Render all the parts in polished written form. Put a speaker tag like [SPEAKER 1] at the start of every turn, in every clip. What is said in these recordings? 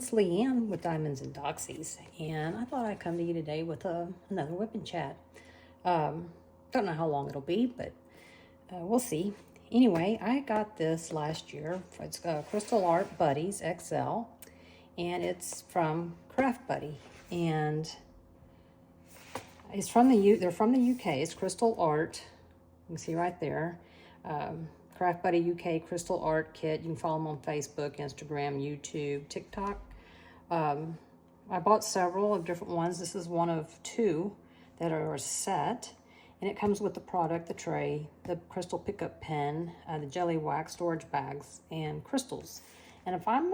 [SPEAKER 1] it's Leanne with Diamonds and Doxies, and I thought I'd come to you today with another WIP and chat. Don't know how long it'll be, but we'll see. Anyway, I got this last year. It's Crystal Art Buddies XL, and it's from Craft Buddy, and it's from they're from the UK. It's Crystal Art. You can see right there. Craft Buddy UK Crystal Art Kit. You can follow them on Facebook, Instagram, YouTube, TikTok. I bought several of different ones. This is one of two that are a set. And it comes with the product, the tray, the crystal pickup pen, the jelly wax, storage bags, and crystals. And if I'm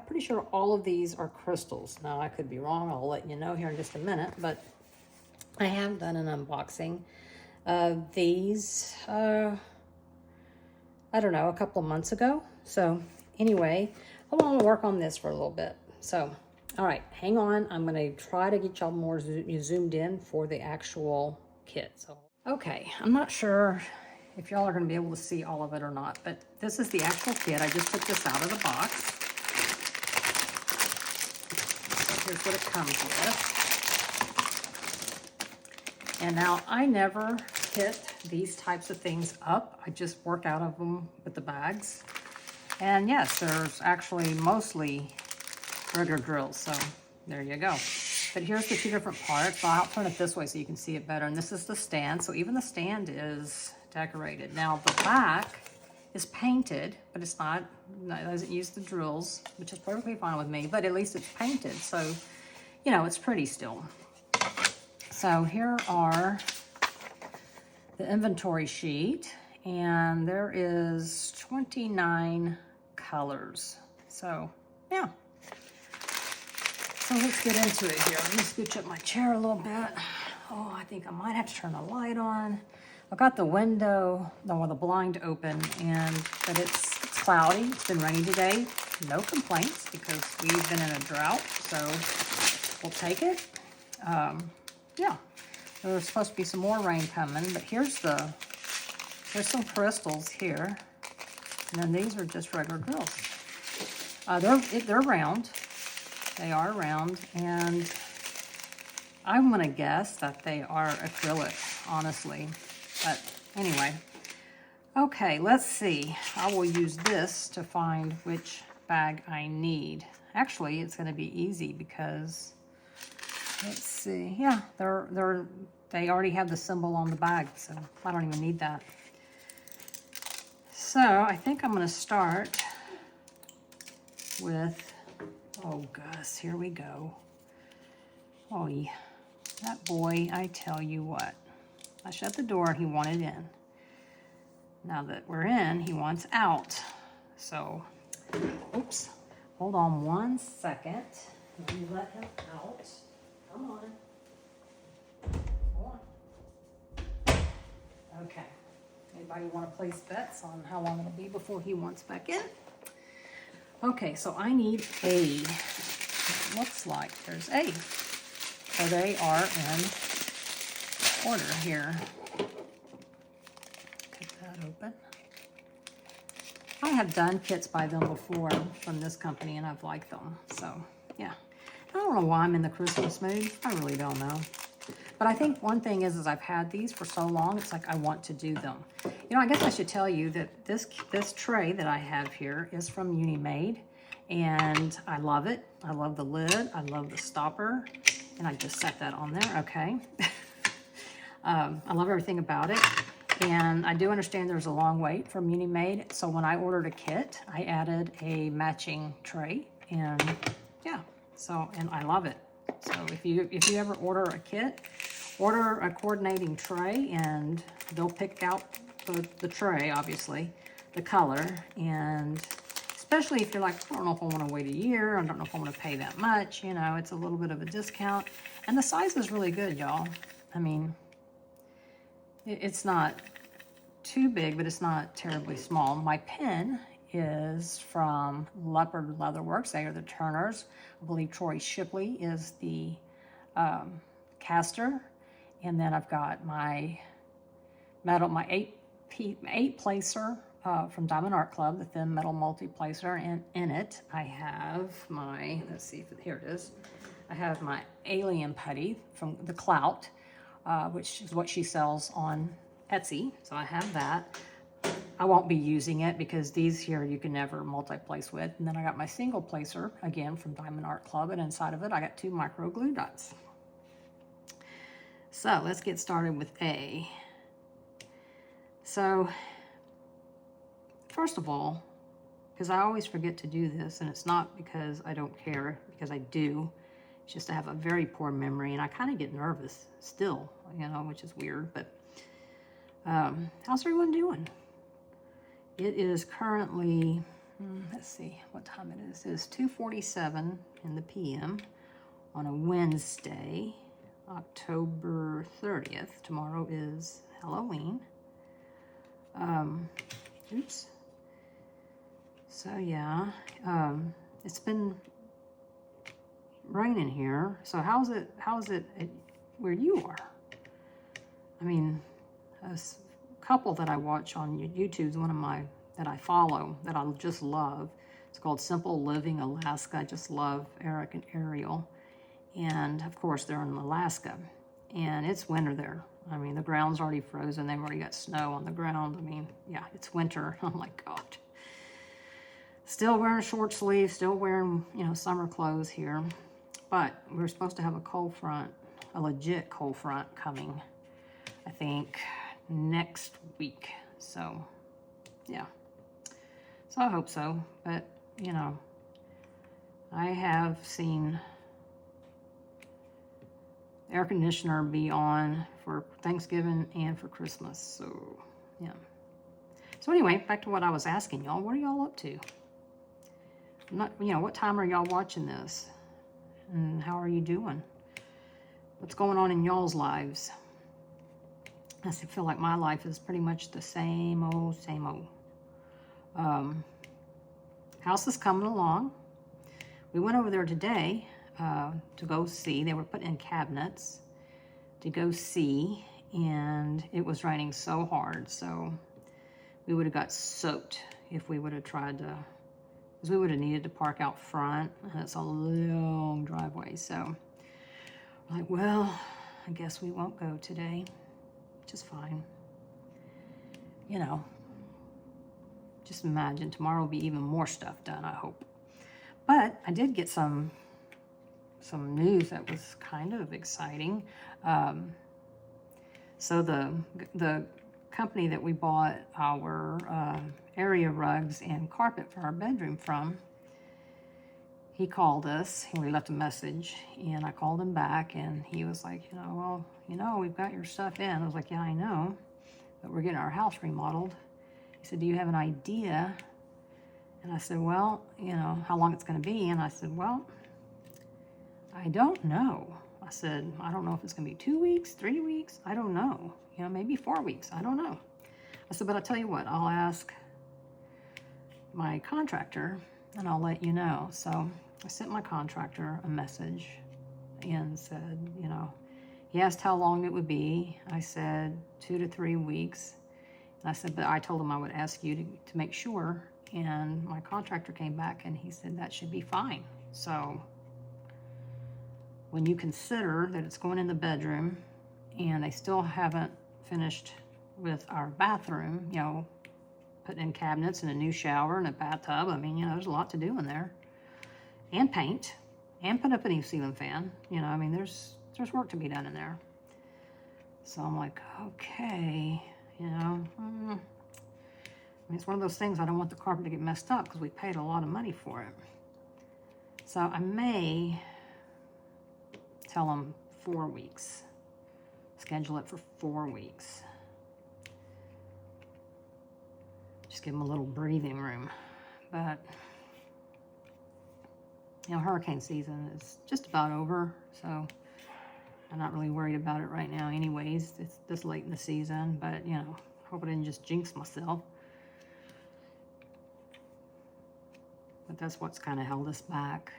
[SPEAKER 1] pretty sure all of these are crystals. Now, I could be wrong. I'll let you know here in just a minute. But I have done an unboxing of these, I don't know, a couple of months ago. So anyway, I want to work on this for a little bit. So, all right, hang on. I'm going to try to get y'all more zoomed in for the actual kit. So, okay, I'm not sure if y'all are going to be able to see all of it or not, but this is the actual kit. I just took this out of the box. So here's what it comes with. And now I never kit these types of things up. I just work out of them with the bags. And yes, there's actually mostly regular drills, so there you go. But here's the two different parts. I'll turn it this way so you can see it better. And this is the stand, so even the stand is decorated. Now the back is painted, but it doesn't use the drills, which is perfectly fine with me, but at least it's painted, so you know, it's pretty still. So here are the inventory sheet, and there is 29 colors. So yeah. So let's get into it here. Let me scooch up my chair a little bit. Oh, I think I might have to turn the light on. I've got the window, the blind open, but it's cloudy. It's been rainy today. No complaints because we've been in a drought, so we'll take it. Yeah, there's supposed to be some more rain coming, but there's some crystals here, and then these are just regular drills. They're round. They are round, and I'm gonna guess that they are acrylic, honestly. But anyway, okay, let's see. I will use this to find which bag I need. Actually, it's gonna be easy because let's see. Yeah, they already have the symbol on the bag, so I don't even need that. So I think I'm going to start with, oh Gus, here we go. Oh yeah, that boy, I tell you what. I shut the door, he wanted in. Now that we're in, he wants out. So, oops, hold on one second. Let me let him out. Come on. Come on. Okay. Anybody want to place bets on how long it'll be before he wants back in? Okay, so I need A. It looks like there's A. So they are in order here. Cut that open. I have done kits by them before from this company, and I've liked them. So, yeah. I don't know why I'm in the Christmas mood. I really don't know. But I think one thing is I've had these for so long, it's like I want to do them. You know, I guess I should tell you that this tray that I have here is from Unimade, and I love it. I love the lid. I love the stopper, and I just set that on there. Okay. I love everything about it, and I do understand there's a long wait from Unimade. So when I ordered a kit, I added a matching tray, and yeah. So, and I love it. So if you ever order a kit, order a coordinating tray, and they'll pick out the tray, obviously, the color, and especially if you're like, I don't know if I want to wait a year, I don't know if I want to pay that much, you know, it's a little bit of a discount. And the size is really good, y'all. I mean, it's not too big, but it's not terribly small. My pen is from Leopard Leatherworks. They are the Turners. I believe Troy Shipley is the caster. And then I've got my metal, my eight placer from Diamond Art Club, the thin metal multi-placer, and in it I have my, let's see, here it is. I have my alien putty from the Clout, which is what she sells on Etsy. So I have that. I won't be using it because these here you can never multi-place with. And then I got my single placer, again from Diamond Art Club, and inside of it I got 2 micro glue dots. So let's get started with A. So first of all, because I always forget to do this, and it's not because I don't care, because I do. It's just I have a very poor memory, and I kind of get nervous still, you know, which is weird. But how's everyone doing? It is currently, let's see what time it is. It is 2:47 in the PM on a Wednesday, October 30th. Tomorrow is Halloween. Oops. So yeah, it's been raining here. So how's it where you are? I mean, a couple that I watch on YouTube is one of my, that I follow, that I just love. It's called Simple Living Alaska. I just love Eric and Ariel. And of course they're in Alaska, and it's winter there. I mean, the ground's already frozen. They've already got snow on the ground. I mean, yeah, it's winter. Oh my God. Still wearing short sleeves, still wearing, you know, summer clothes here. But we're supposed to have a cold front, a legit cold front coming, I think, next week. So, yeah. So I hope so. But, you know, I have seen air conditioner be on for Thanksgiving and for Christmas. So, yeah. So anyway, back to what I was asking y'all. What are y'all up to? Not, you know, what time are y'all watching this? And how are you doing? What's going on in y'all's lives? I feel like my life is pretty much the same old, same old. House is coming along. We went over there today to go see. They were putting in cabinets to go see, and it was raining so hard, so we would have got soaked if we would have tried to, because we would have needed to park out front, and it's a long driveway. So we're like, well, I guess we won't go today, which is fine. You know, just imagine tomorrow will be even more stuff done, I hope. But I did get some news that was kind of exciting. So the company that we bought our area rugs and carpet for our bedroom from, he called us and we left a message, and I called him back, and he was like, you know, well, you know, we've got your stuff in. I was like, yeah, I know, but we're getting our house remodeled. He said, do you have an idea? And I said, well, you know, how long it's going to be? And I said, well, I don't know. I said, I don't know if it's going to be 2 weeks, 3 weeks. I don't know. You know, maybe 4 weeks. I don't know. I said, but I'll tell you what, I'll ask my contractor and I'll let you know. So I sent my contractor a message and said, you know, he asked how long it would be. I said 2 to 3 weeks. And I said, but I told him I would ask you to make sure. And my contractor came back and he said that should be fine. So when you consider that it's going in the bedroom and they still haven't finished with our bathroom, you know, putting in cabinets and a new shower and a bathtub. I mean, you know, there's a lot to do in there. And paint. And put up a new ceiling fan. You know, I mean, there's work to be done in there. So I'm like, okay, you know. I mean, it's one of those things, I don't want the carpet to get messed up because we paid a lot of money for it. So I may tell them 4 weeks. Schedule it for 4 weeks. Just give them a little breathing room. But, you know, hurricane season is just about over, so I'm not really worried about it right now anyways. It's this late in the season, but, you know, hope I didn't just jinx myself. But that's what's kind of held us back.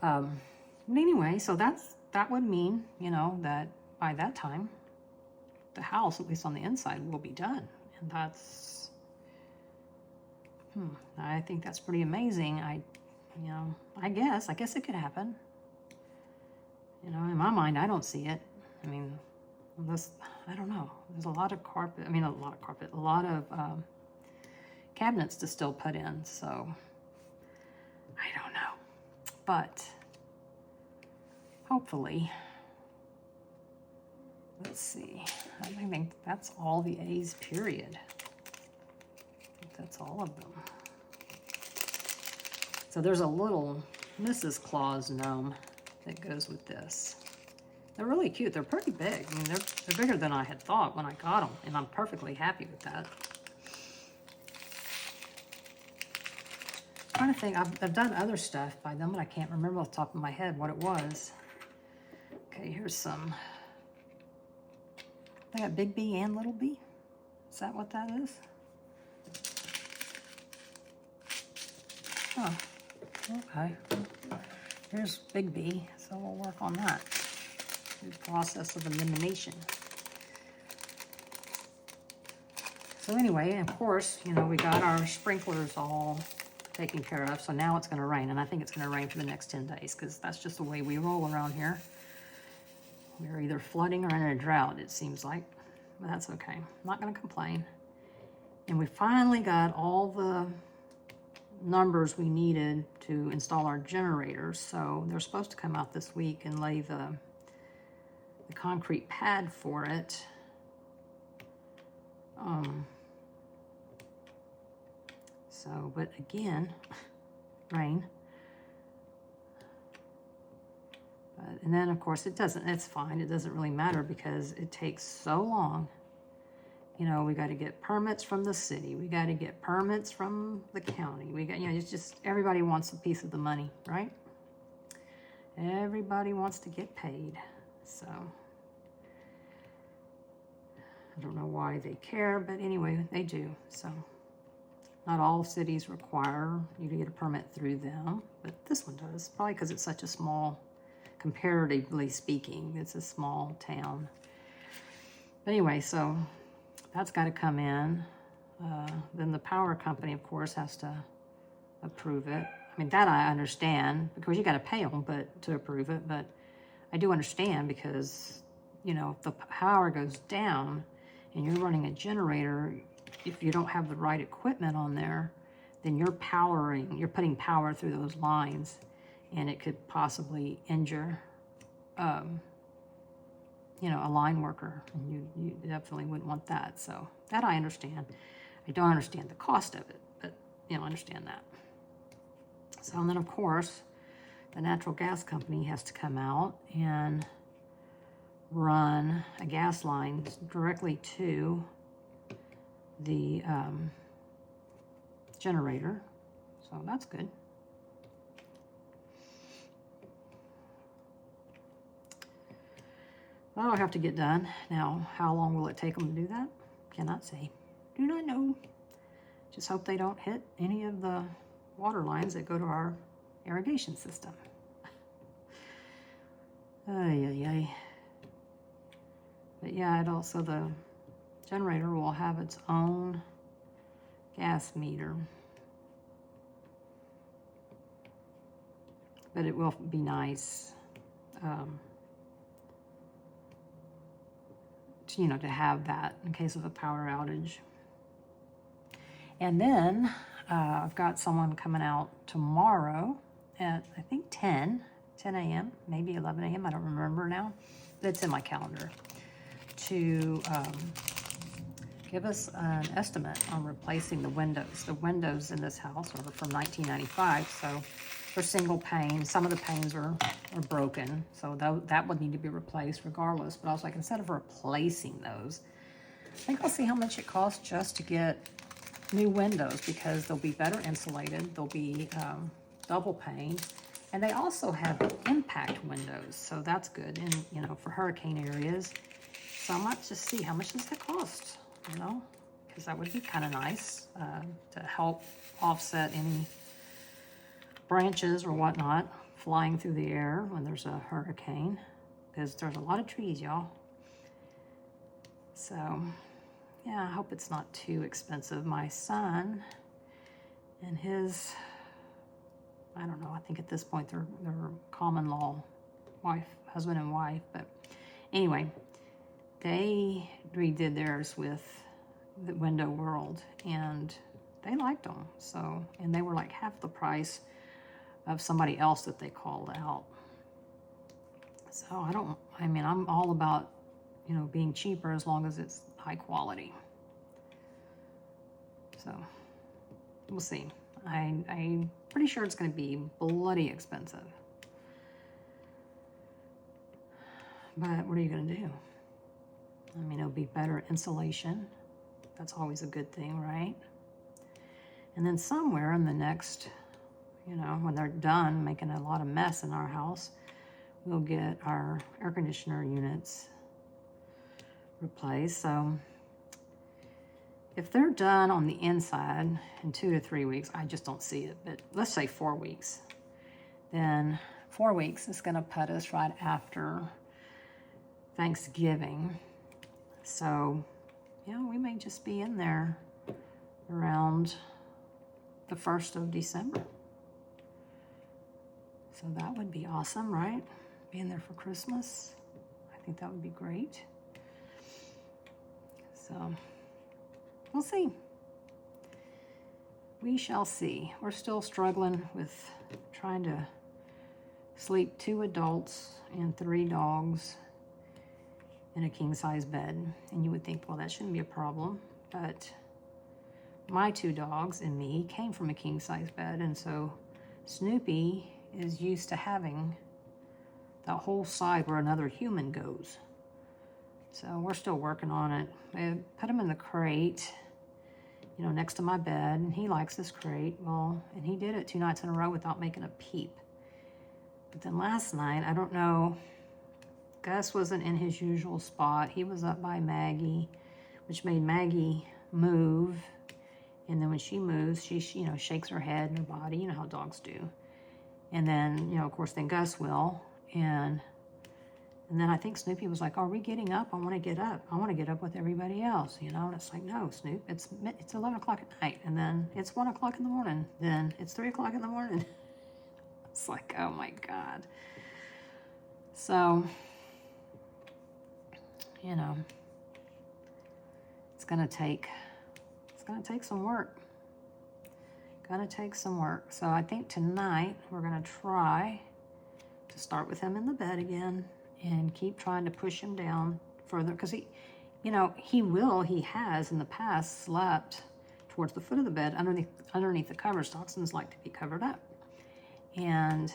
[SPEAKER 1] But anyway, so that would mean, you know, that by that time, the house, at least on the inside, will be done. And that's, I think that's pretty amazing. I guess it could happen. You know, in my mind, I don't see it. I mean, I don't know. There's a lot of carpet, a lot of cabinets to still put in, so I don't know. But hopefully, let's see. I think that's all the A's, period. I think that's all of them. So there's a little Mrs. Claus gnome that goes with this. They're really cute. They're pretty big. I mean, they're bigger than I had thought when I got them, and I'm perfectly happy with that. I'm trying to think. I've done other stuff by them, but I can't remember off the top of my head what it was. Okay, here's some. I got Big B and Little B. Is that what that is? Oh, okay. Here's Big B, so we'll work on that. The process of elimination. So anyway, of course, you know, we got our sprinklers all taken care of, so now it's going to rain, and I think it's going to rain for the next 10 days, because that's just the way we roll around here. We're either flooding or in a drought, it seems like, but that's okay. I'm not going to complain. And we finally got all the numbers we needed to install our generators, so they're supposed to come out this week and lay the concrete pad for it. So, but again, rain. And then of course it's fine, it doesn't really matter because it takes so long. You know, we got to get permits from the city, we got to get permits from the county, we got, you know, it's just everybody wants a piece of the money, right? Everybody wants to get paid. So I don't know why they care, but anyway, they do. So not all cities require you to get a permit through them, but this one does, probably because it's such a small, comparatively speaking, it's a small town. But anyway, so that's got to come in. Then the power company, of course, has to approve it. I mean, that I understand, because you got to pay them to approve it, but I do understand because, you know, if the power goes down and you're running a generator, if you don't have the right equipment on there, then you're putting power through those lines, and it could possibly injure, you know, a line worker, and you definitely wouldn't want that. So that I understand. I don't understand the cost of it, but, you know, I understand that. So, and then of course, the natural gas company has to come out and run a gas line directly to the generator. So that's good. That'll have to get done. Now, how long will it take them to do that? Cannot say. Do not know. Just hope they don't hit any of the water lines that go to our irrigation system. Ay, ay, ay. But yeah, it also, the generator will have its own gas meter. But it will be nice, to, you know, to have that in case of a power outage. And then I've got someone coming out tomorrow at, I think, 10 a.m., maybe 11 a.m., I don't remember now. It's in my calendar, to give us an estimate on replacing the windows. The windows in this house are from 1995, so they're single pane. Some of the panes are broken, so that would need to be replaced regardless. But I was like, instead of replacing those, I think I'll see how much it costs just to get new windows, because they'll be better insulated, they'll be double pane, and they also have impact windows, so that's good, and you know, for hurricane areas. So I might just see how much does that cost, you know, because that would be kind of nice to help offset any branches or whatnot flying through the air when there's a hurricane, because there's a lot of trees, y'all. So yeah, I hope it's not too expensive. My son and his, I don't know, I think at this point they're common law husband and wife, but anyway, they redid theirs with the Window World, and they liked them. So, and they were like half the price of somebody else that they called out. So I'm all about, you know, being cheaper as long as it's high quality. So we'll see. I'm pretty sure it's going to be bloody expensive. But what are you going to do? I mean, it'll be better insulation. That's always a good thing, right? And then somewhere in the next, you know, when they're done making a lot of mess in our house, we'll get our air conditioner units replaced. So if they're done on the inside in 2 to 3 weeks, I just don't see it, but let's say 4 weeks, then 4 weeks is going to put us right after Thanksgiving. So, yeah, we may just be in there around the 1st of December. So that would be awesome, right? Being there for Christmas. I think that would be great. So we'll see. We shall see. We're still struggling with trying to sleep 2 adults and 3 dogs in a king-size bed. And you would think, well, that shouldn't be a problem. But my 2 dogs and me came from a king-size bed. And so Snoopy is used to having that whole side where another human goes. So we're still working on it. I put him in the crate, you know, next to my bed, and he likes this crate. Well, and he did it 2 nights in a row without making a peep. But then last night, I don't know, Gus wasn't in his usual spot. He was up by Maggie, which made Maggie move. And then when she moves, she you know, shakes her head and her body. You know how dogs do. And then, you know, of course, then Gus will. And then I think Snoopy was like, are we getting up? I want to get up. I want to get up with everybody else, you know? And it's like, no, Snoop, it's 11 o'clock at night. And then it's 1 o'clock in the morning. Then it's 3 o'clock in the morning. It's like, oh my God. So, you know, it's going to take some work. Gonna take some work. So I think tonight we're gonna try to start with him in the bed again and keep trying to push him down further, because he, you know, he has in the past slept towards the foot of the bed underneath the covers. Dachshunds like to be covered up. And,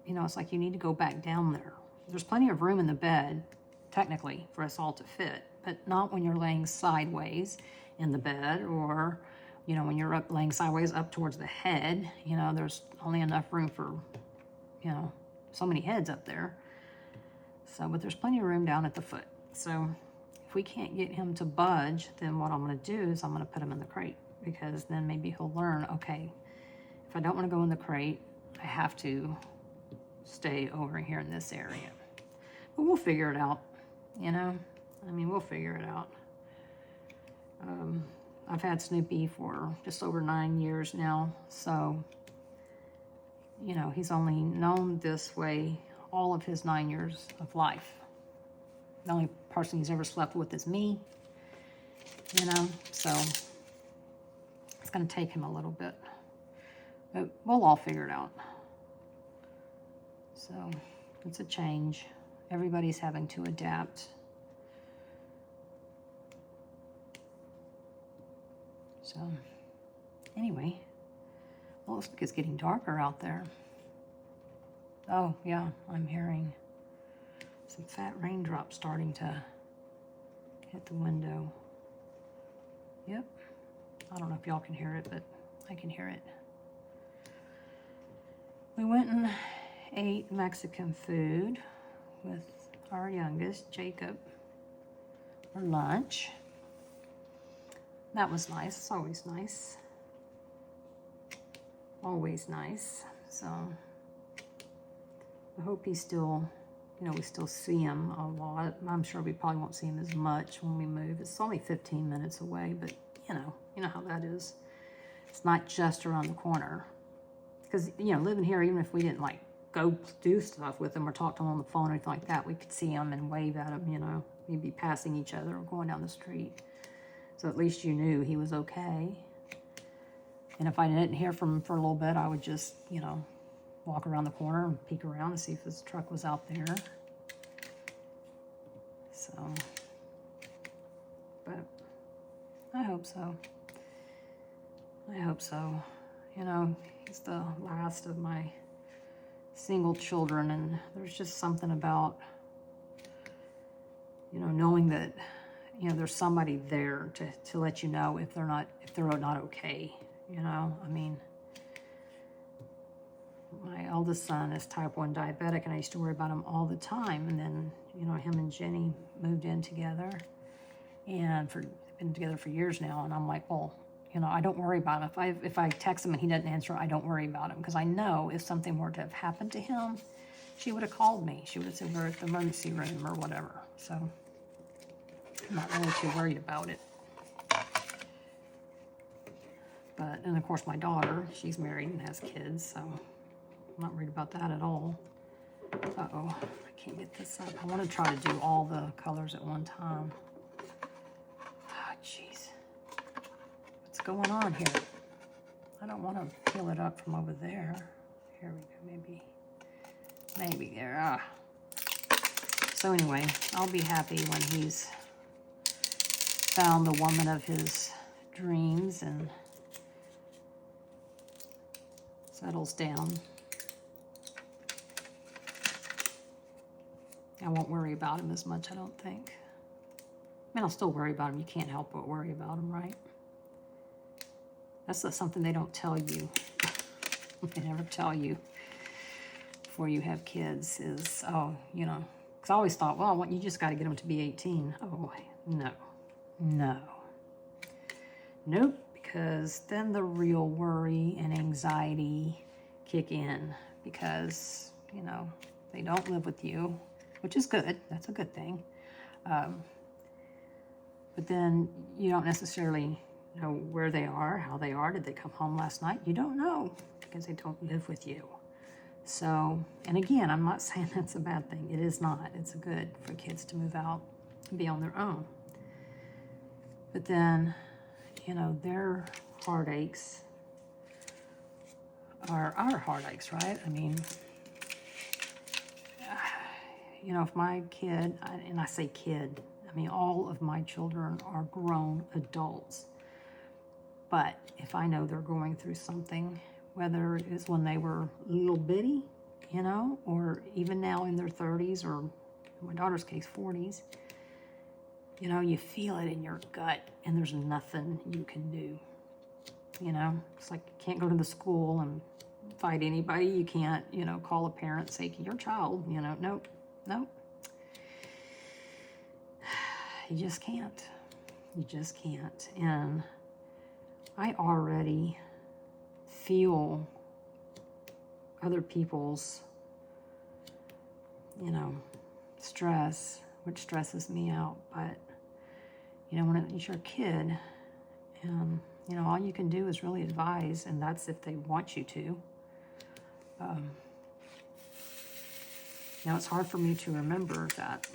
[SPEAKER 1] you know, it's like you need to go back down there. There's plenty of room in the bed, technically, for us all to fit, but not when you're laying sideways in the bed, or, you know, when you're laying sideways up towards the head. You know, there's only enough room for, you know, so many heads up there. So, but there's plenty of room down at the foot. So if we can't get him to budge, then what I'm going to do is I'm going to put him in the crate, because then maybe he'll learn, okay, if I don't want to go in the crate, I have to stay over here in this area. But we'll figure it out, you know? I mean, we'll figure it out. I've had Snoopy for just over 9 years now, so, you know, he's only known this way all of his 9 years of life. The only person he's ever slept with is me, you know, so it's going to take him a little bit, but we'll all figure it out. So it's a change. Everybody's having to adapt. So anyway, well, it looks like it's getting darker out there. Oh yeah, I'm hearing some fat raindrops starting to hit the window. Yep. I don't know if y'all can hear it, but I can hear it. We went and ate Mexican food with our youngest, Jacob, for lunch. That was nice. It's always nice. Always nice. So I hope he's still you know, we still see him a lot. I'm sure we probably won't see him as much when we move. It's only 15 minutes away, but you know how that is. It's not just around the corner. Because, you know, living here, even if we didn't like go do stuff with him or talk to him on the phone or anything like that, we could see him and wave at him, you know. We'd be passing each other or going down the street. So at least you knew he was okay. And if I didn't hear from him for a little bit, I would just, you know, walk around the corner and peek around and see if his truck was out there. So, but I hope so. I hope so. You know, he's the last of my single children, and there's just something about, you know, knowing that, you know, there's somebody there to let you know if they're not okay, you know. I mean, my eldest son is type 1 diabetic, and I used to worry about him all the time. And then, you know, him and Jenny moved in together, and been together for years now. And I'm like, well, you know, I don't worry about him. If I text him and he doesn't answer, I don't worry about him, because I know if something were to have happened to him, she would have called me. She would have said we're at the emergency room or whatever. So I'm not really too worried about it. But, and of course my daughter, she's married and has kids, so I'm not worried about that at all. Uh-oh, I can't get this up. I want to try to do all the colors at one time. Oh, jeez. What's going on here? I don't want to peel it up from over there. Here we go, maybe there. Ah. So anyway, I'll be happy when he's found the woman of his dreams and settles down. I won't worry about him as much, I don't think. I mean, I'll still worry about him. You can't help but worry about him, right? That's something they don't tell you. They never tell you before you have kids is, oh, you know, because I always thought, well, you just got to get them to be 18. Oh, no. Nope, because then the real worry and anxiety kick in because, you know, they don't live with you, which is good. That's a good thing. But then you don't necessarily know where they are, how they are. Did they come home last night? You don't know because they don't live with you. So, and again, I'm not saying that's a bad thing. It is not. It's good for kids to move out and be on their own. But then, you know, their heartaches are our heartaches, right? I mean, you know, if my kid, and I say kid, I mean, all of my children are grown adults. But if I know they're going through something, whether it's when they were little bitty, you know, or even now in their 30s, or in my daughter's case, 40s, you know, you feel it in your gut and there's nothing you can do. You know, it's like you can't go to the school and fight anybody. You can't, you know, call a parent and say, your child, you know, nope. You just can't. You just can't. And I already feel other people's, you know, stress, which stresses me out. But, you know, when you're a kid, you know, all you can do is really advise, and that's if they want you to. Now, it's hard for me to remember that,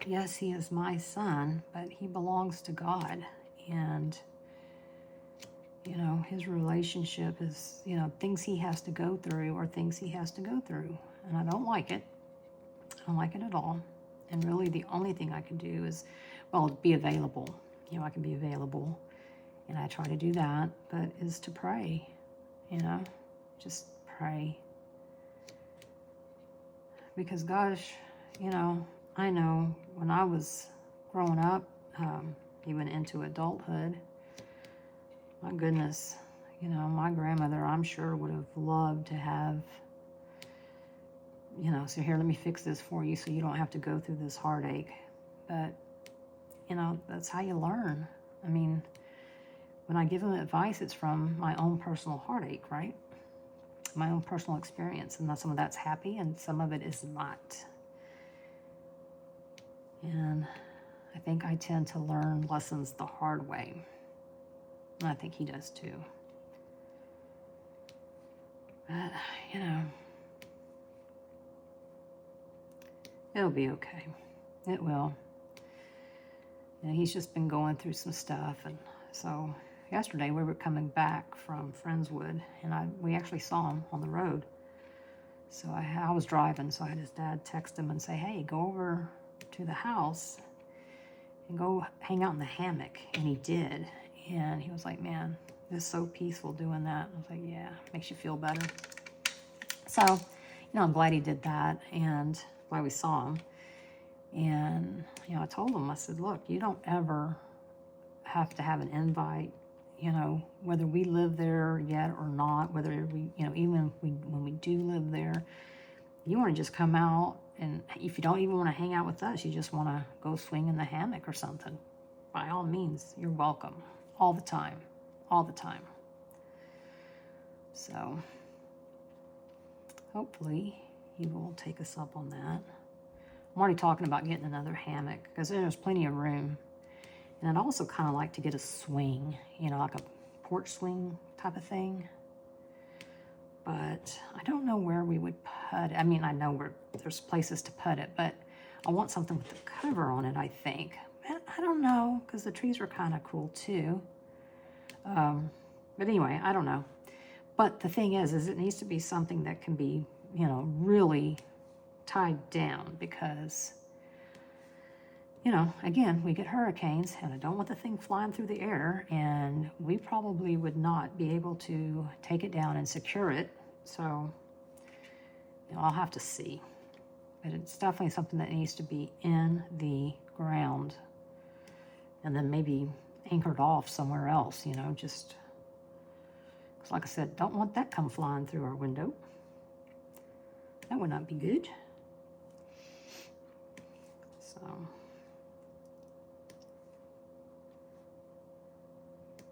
[SPEAKER 1] yes, he is my son, but he belongs to God. And, you know, his relationship is, you know, things he has to go through are things he has to go through. And I don't like it. I don't like it at all. And really the only thing I can do is, well, be available. You know, I can be available. And I try to do that, but is to pray, you know, just pray. Because gosh, you know, I know when I was growing up, even into adulthood, my goodness, you know, my grandmother, I'm sure, would have loved to have, you know, so here, let me fix this for you so you don't have to go through this heartache. But, you know, that's how you learn. I mean, when I give them advice, it's from my own personal heartache, right? My own personal experience. And some of that's happy and some of it is not. And I think I tend to learn lessons the hard way. And I think he does too. But, you know, it'll be okay. It will. And he's just been going through some stuff. And so yesterday we were coming back from Friendswood, and we actually saw him on the road. So I was driving, so I had his dad text him and say, hey, go over to the house and go hang out in the hammock. And he did. And he was like, man, it's so peaceful doing that. I was like, yeah, makes you feel better. So, you know, I'm glad he did that, and glad we saw him. And, you know, I told him, I said, look, you don't ever have to have an invite, you know, whether we live there yet or not, whether we, you know, even when we do live there, you want to just come out, and if you don't even want to hang out with us, you just want to go swing in the hammock or something, by all means, you're welcome. All the time. All the time. So, hopefully, he will take us up on that. I'm already talking about getting another hammock, because there's plenty of room. And I'd also kind of like to get a swing, you know, like a porch swing type of thing. But I don't know where we would put it. I mean, I know where there's places to put it, but I want something with a cover on it, I think. I don't know, because the trees are kind of cool too. But anyway, I don't know. But the thing is it needs to be something that can be, you know, really tied down, because, you know, again, we get hurricanes, and I don't want the thing flying through the air, and we probably would not be able to take it down and secure it. So, you know, I'll have to see. But it's definitely something that needs to be in the ground, and then maybe anchored off somewhere else, you know, just, because like I said, don't want that come flying through our window. That would not be good. So,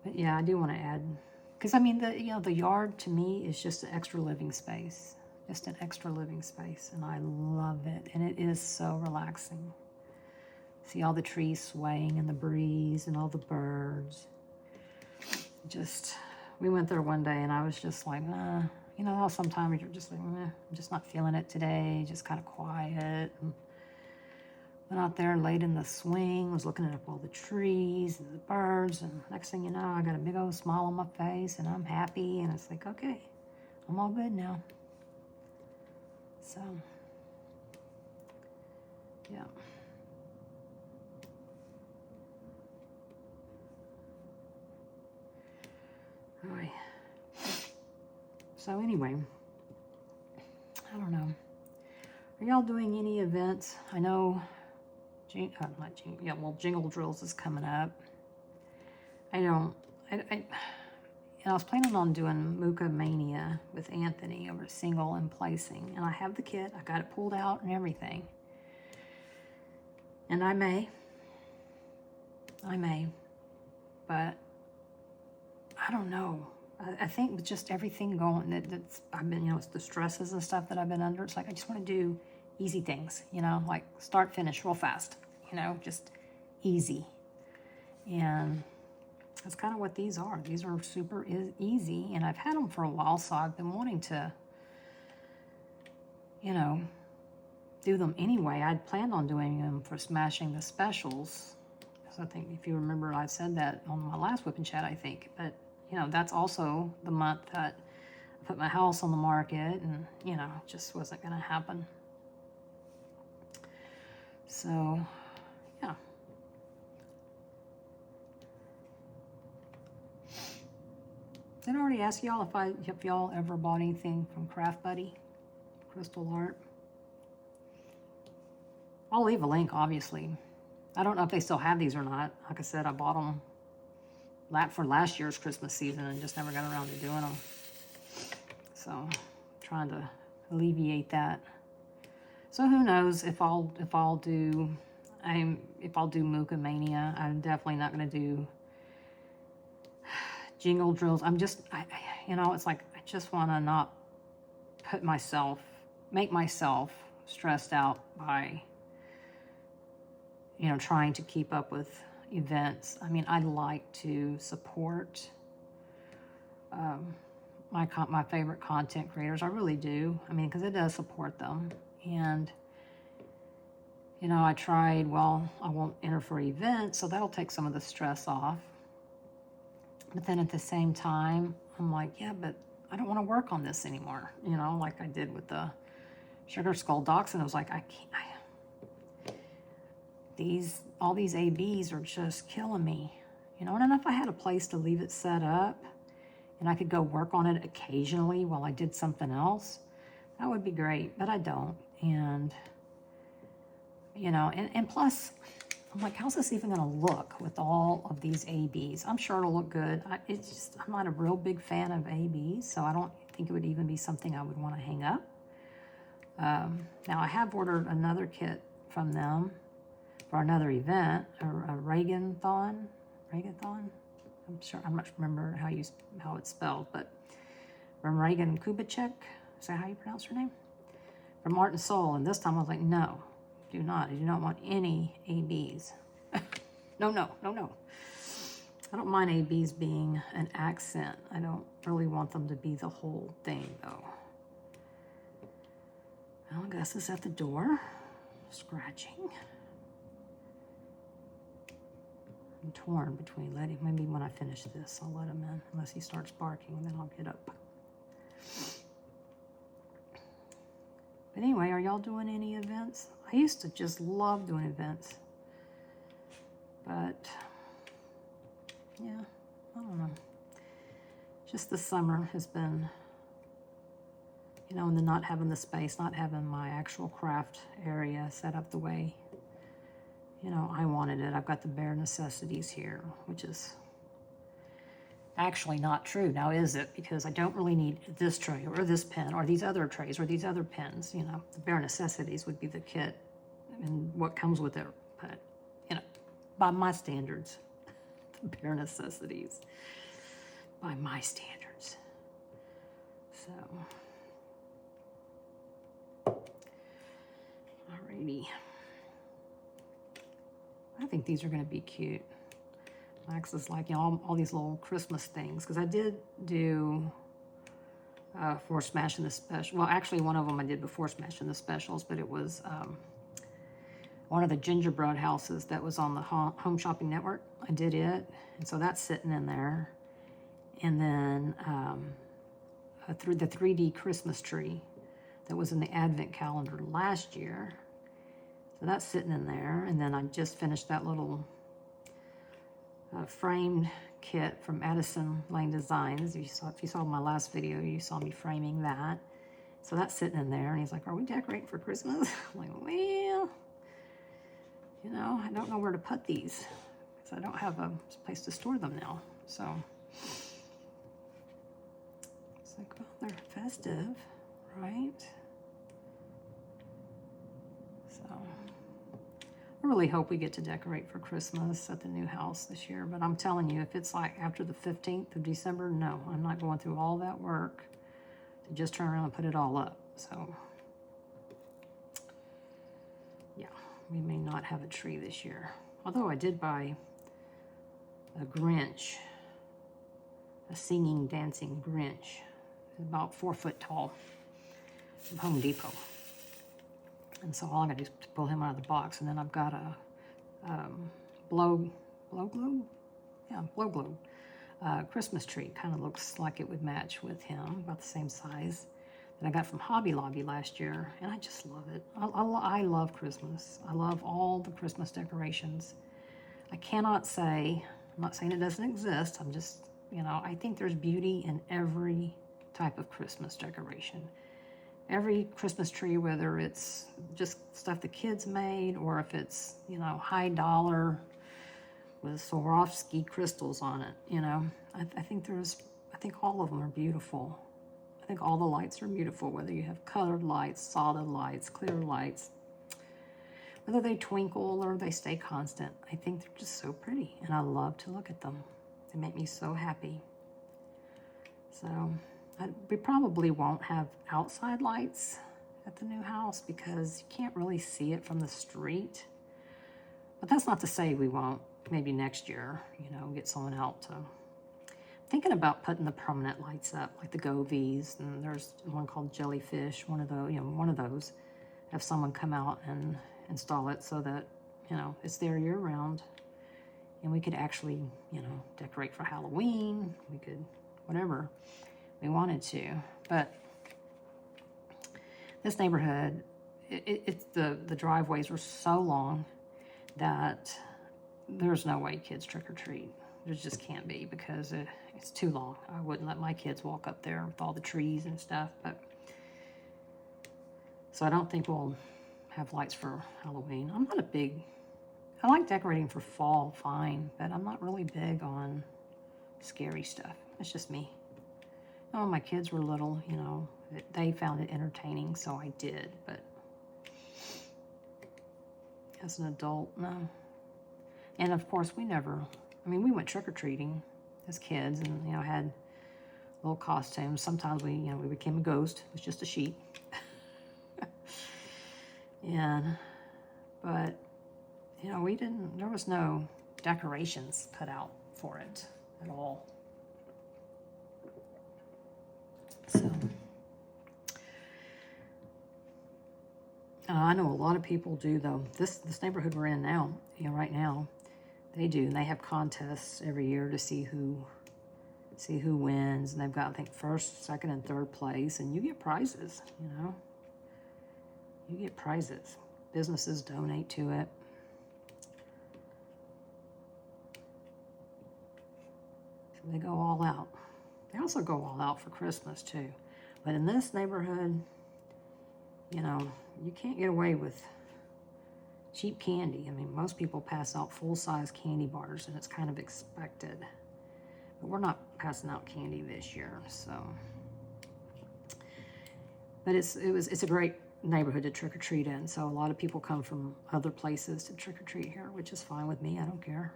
[SPEAKER 1] but yeah, I do want to add, because I mean, the yard to me is just an extra living space, just an extra living space, and I love it, and it is so relaxing. See all the trees swaying in the breeze and all the birds. Just, we went there one day, and I was just like, you know how sometimes you're just like, I'm just not feeling it today, just kind of quiet. And went out there and laid in the swing, was looking at all the trees and the birds, and next thing you know, I got a big old smile on my face, and I'm happy, and it's like, okay, I'm all good now. So, yeah. All right. So anyway, I don't know. Are y'all doing any events? I know, Jingle Drills is coming up. I was planning on doing Muka Mania with Anthony over single and placing, and I have the kit. I got it pulled out and everything. And I may, but I don't know. I think with just everything going, that's I've been, you know, it's the stresses and stuff that I've been under. It's like I just want to do easy things, you know, like start, finish real fast, you know, just easy. And that's kind of what these are. These are super easy, and I've had them for a while, so I've been wanting to, you know, do them anyway. I'd planned on doing them for smashing the specials. So I think, if you remember, I said that on my last Whip and Chat, I think. But, you know, that's also the month that I put my house on the market, and, you know, it just wasn't going to happen. So, yeah. Did I already ask y'all if y'all ever bought anything from Craft Buddy, Crystal Art? I'll leave a link, obviously. I don't know if they still have these or not. Like I said, I bought them for last year's Christmas season and just never got around to doing them. So, trying to alleviate that. So who knows if I'll do Muka Mania. I'm definitely not going to do Jingle Drills. You know, it's like I just want to not make myself stressed out by, you know, trying to keep up with events. I mean, I like to support my favorite content creators. I really do. I mean, because it does support them. And, you know, I tried, well, I won't enter for events, so that'll take some of the stress off. But then at the same time, I'm like, yeah, but I don't want to work on this anymore. You know, like I did with the Sugar Skull Dachshund. I was like, I can't, all these ABs are just killing me. You know, and if I had a place to leave it set up and I could go work on it occasionally while I did something else, that would be great, but I don't. And, you know, and plus, I'm like, how's this even gonna look with all of these ABs? I'm sure it'll look good. It's just, I'm not a real big fan of ABs, so I don't think it would even be something I would wanna hang up. Now I have ordered another kit from them for another event, a Reagathon. I'm sure, I'm not remember how it's spelled, but from Reagan Kubicek, is that how you pronounce her name? From Art and Soul, and this time I was like, no, do not. I do not want any ABs. No. I don't mind ABs being an accent. I don't really want them to be the whole thing, though. Well, Gus is at the door, scratching. I'm torn between letting, maybe when I finish this, I'll let him in, unless he starts barking, and then I'll get up. But anyway, are y'all doing any events? I used to just love doing events. But, yeah, I don't know. Just the summer has been, you know, and then not having the space, not having my actual craft area set up the way, you know, I wanted it. I've got the bare necessities here, which is actually not true. Now, is it? Because I don't really need this tray or this pen or these other trays or these other pens, you know. The bare necessities would be the kit and what comes with it. But, you know, by my standards, the bare necessities, by my standards. So, alrighty. I think these are going to be cute. Max is like, you know, all these little Christmas things. Because I did do for Smashing the Special. Well, actually, one of them I did before Smashing the Specials, but it was one of the gingerbread houses that was on the Home Shopping Network. I did it, and so that's sitting in there. And then through the 3D Christmas tree that was in the Advent calendar last year. So that's sitting in there. And then I just finished that little framed kit from Addison Lane Designs. If you saw my last video, you saw me framing that. So that's sitting in there. And he's like, are we decorating for Christmas? I'm like, well, you know, I don't know where to put these because I don't have a place to store them now. So it's like, well, they're festive, right? So I really hope we get to decorate for Christmas at the new house this year. But I'm telling you, if it's like after the 15th of December, no, I'm not going through all that work to just turn around and put it all up. So, yeah, we may not have a tree this year. Although I did buy a Grinch, a singing, dancing Grinch, about 4 foot tall, from Home Depot. And so all I got to do is pull him out of the box. And then I've got a blow globe Christmas tree. Kind of looks like it would match with him, about the same size, that I got from Hobby Lobby last year. And I just love it. I love Christmas. I love all the Christmas decorations. I cannot say, I'm not saying it doesn't exist. I'm just, you know, I think there's beauty in every type of Christmas decoration. Every Christmas tree, whether it's just stuff the kids made or if it's, you know, high dollar with Swarovski crystals on it, you know, I think all of them are beautiful. I think all the lights are beautiful, whether you have colored lights, solid lights, clear lights, whether they twinkle or they stay constant. I think they're just so pretty, and I love to look at them. They make me so happy. So we probably won't have outside lights at the new house because you can't really see it from the street. But that's not to say we won't, maybe next year, you know, get someone out to... Thinking about putting the permanent lights up, like the Govies, and there's one called Jellyfish, one of those, you know, one of those. Have someone come out and install it so that, you know, it's there year round. And we could actually, you know, decorate for Halloween. We could, whatever we wanted to. But this neighborhood, it's the driveways were so long that there's no way kids trick or treat. There just can't be, because it's too long. I wouldn't let my kids walk up there with all the trees and stuff. But so I don't think we'll have lights for Halloween. I'm not a big... I like decorating for fall, fine, but I'm not really big on scary stuff. It's just me. Oh, when my kids were little, you know, they found it entertaining, so I did. But as an adult, no. And of course, we never... I mean, we went trick-or-treating as kids, and, you know, had little costumes. Sometimes we, you know, we became a ghost. It was just a sheep. But, you know, we didn't, there was no decorations put out for it at all. So, I know a lot of people do, though. This neighborhood we're in now, you know, right now, they do. And they have contests every year to see who wins. And they've got, I think, first, second, and third place. And you get prizes, you know. You get prizes. Businesses donate to it. So they go all out. They also go all out for Christmas, too. But in this neighborhood, you know, you can't get away with cheap candy. I mean, most people pass out full-size candy bars, and it's kind of expected. But we're not passing out candy this year, so. But it's a great neighborhood to trick-or-treat in, so a lot of people come from other places to trick-or-treat here, which is fine with me. I don't care.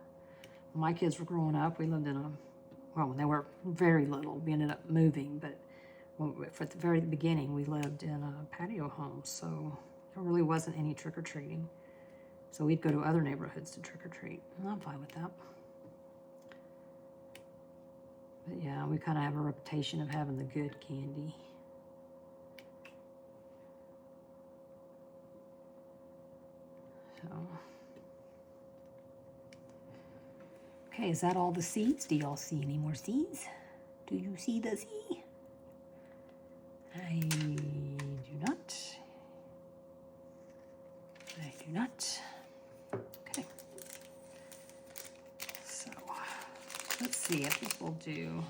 [SPEAKER 1] When my kids were growing up, we lived in a, well, when they were very little, we ended up moving, but at the very beginning, we lived in a patio home, so there really wasn't any trick-or-treating. So we'd go to other neighborhoods to trick-or-treat, and I'm fine with that. But yeah, we kind of have a reputation of having the good candy. So, okay, is that all the seeds? Do y'all see any more seeds? Do you see the sea? I do not. I do not. Okay. So, let's see. I think we'll do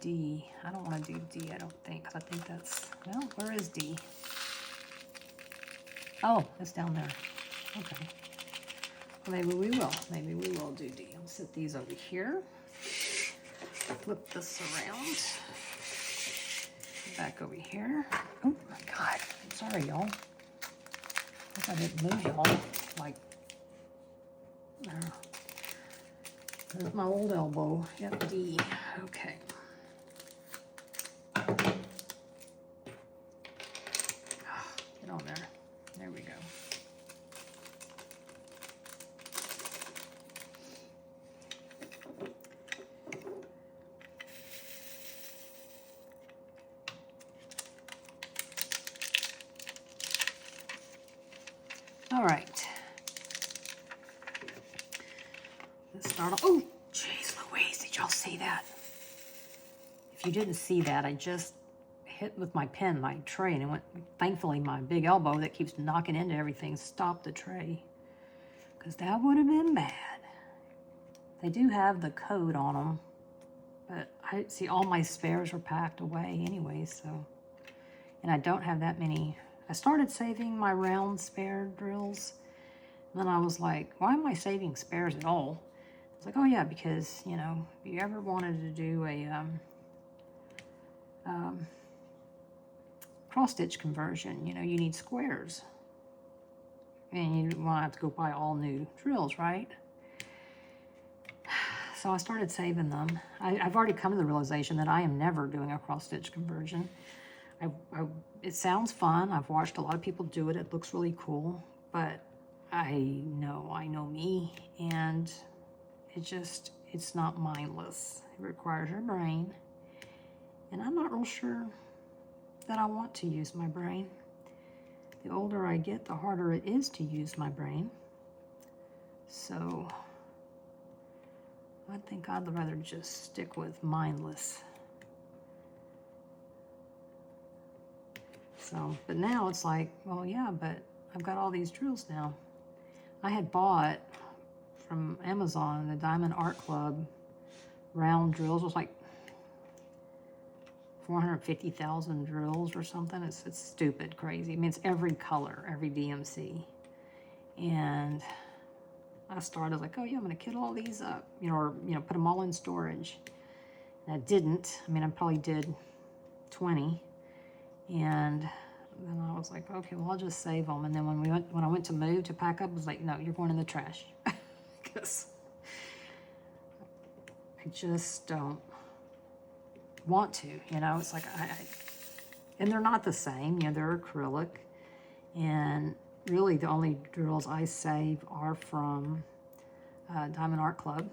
[SPEAKER 1] D. I don't want to do D, I don't think. I think that's, well, where is D? Oh, it's down there. Okay. Well, maybe we will. Maybe we will do D. I'll set these over here. Flip this around. Back over here. Oh my God. I'm sorry, y'all. Hope I didn't lose y'all. Like, there's my old elbow. Yep, D. Okay. Get on there. There we go. All right. Let's start off. Oh, jeez Louise, did y'all see that? If you didn't see that, I just hit with my pen my tray, and it went, thankfully my big elbow that keeps knocking into everything stopped the tray, because that would have been bad. They do have the code on them, but I see all my spares are packed away anyway, so, and I don't have that many. I started saving my round spare drills, and then I was like, why am I saving spares at all? I was like, oh yeah, because, you know, if you ever wanted to do a cross-stitch conversion, you know, you need squares. And you want to have to go buy all new drills, right? So I started saving them. I've already come to the realization that I am never doing a cross-stitch conversion. It sounds fun. I've watched a lot of people do it. It looks really cool. But I know me, and it's not mindless. It requires your brain, and I'm not real sure that I want to use my brain. The older I get, the harder it is to use my brain. So I think I'd rather just stick with mindless. So, but now it's like, well, yeah, but I've got all these drills now. I had bought from Amazon the Diamond Art Club round drills. It was like 450,000 drills or something. It's stupid crazy. I mean, it's every color, every DMC. And I started like, oh yeah, I'm gonna kit all these up, or put them all in storage. And I didn't. I mean, I probably did 20. And then I was like, okay, well, I'll just save them. And then when I went to move to pack up, I was like, no, you're going in the trash. Because I just don't want to, it's like and they're not the same, they're acrylic, and really the only drills I save are from Diamond Art Club.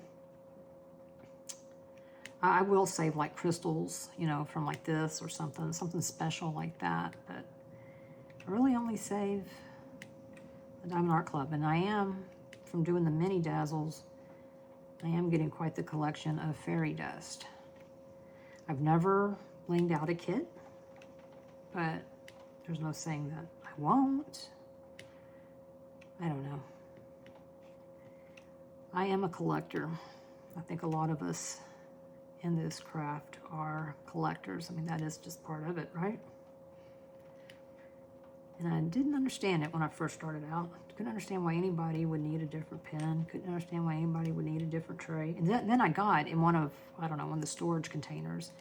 [SPEAKER 1] I will save like crystals, from like this or something special like that, but I really only save the Diamond Art Club. And I am, from doing the mini dazzles, I am getting quite the collection of fairy dust. I've never blinged out a kit, but there's no saying that I won't. I don't know. I am a collector. I think a lot of us in this craft are collectors. I mean, that is just part of it, right? And I didn't understand it when I first started out. Couldn't understand why anybody would need a different pen. Couldn't understand why anybody would need a different tray. And then I got in one of the storage containers,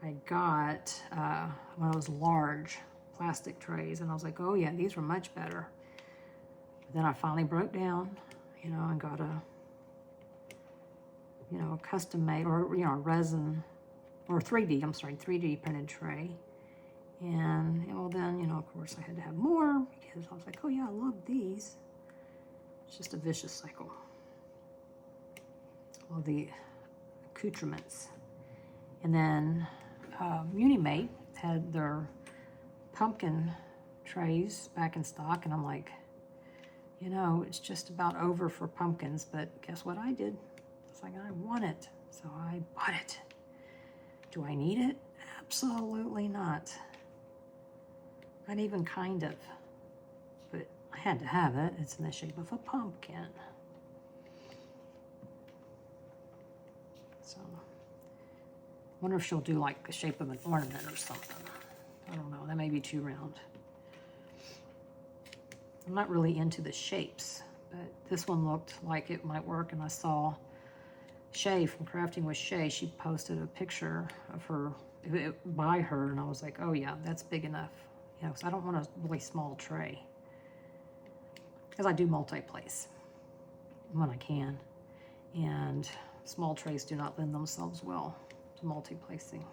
[SPEAKER 1] I got one of those large plastic trays, and I was like, oh yeah, these were much better. But then I finally broke down, and got a custom made, or resin, or 3D printed tray. And well, then of course I had to have more, because I was like, oh yeah, I love these. It's just a vicious cycle. All the accoutrements. And then Unimate had their pumpkin trays back in stock, and I'm like, it's just about over for pumpkins. But guess what I did? It's like, I want it, so I bought it. Do I need it? Absolutely not. Not even kind of. But I had to have it. It's in the shape of a pumpkin. So, I wonder if she'll do like the shape of an ornament or something. I don't know. That may be too round. I'm not really into the shapes, but this one looked like it might work, and I saw Shay from Crafting with Shay. She posted a picture of her by her, and I was like, oh yeah, that's big enough. Because I don't want a really small tray. Because I do multi-place when I can, and small trays do not lend themselves well to multi-placing.